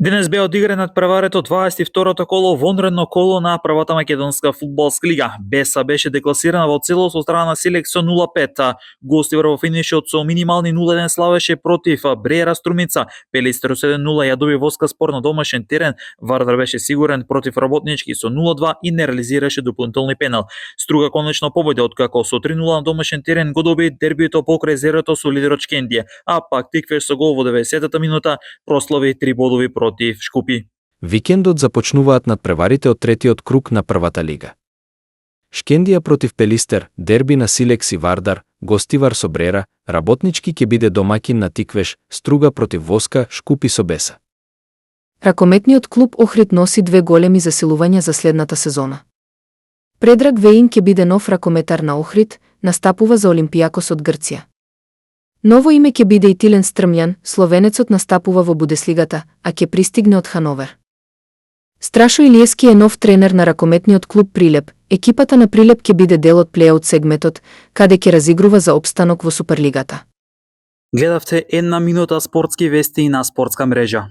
Денес беа одиграни надпреварето 22-то коло вонредно коло на првата македонска фудбалска лига. Беса беше декласирана во целост од страна на Селекцио 05. Гостивар во финишот со минимални 0-1 славеше против Бреера Струмица. Пелистер 7-0 ја доби воска спор на домашен терен. Вардар беше сигурен против Работнички со 0-2 и не реализираше дополнителни пенал. Струга конечно победи откако со 3-0 на домашен терен го доби дербиото покрај зерото со лидерот Шкендија, а пак Тиквеш со гол во 90-та минута прослави 3 бодови против Шкупи. Викендот започнуваат надпреварите од третиот круг на првата лига. Шкендија против Пелистер, дерби на Силекс и Вардар, гостивар со Брера, Работнички ќе биде домакин на Тиквеш, Струга против Воска, Шкупи со Беса. Ракометниот клуб Охрид носи две големи засилувања за следната сезона. Предраг Веин ќе биде нов ракометар на Охрид, настапува за Олимпијакос од Грција. Ново име ќе биде и Тилен Стрмјан, словенецот настапува во Бундеслигата, а ќе пристигне од Хановер. Страшо Илиевски е нов тренер на ракометниот клуб Прилеп. Екипата на Прилеп ќе биде дел од плејаут сегментот, каде ќе разигрува за опстанок во Суперлигата. Гледавте една минута спортски вести на спортска мрежа.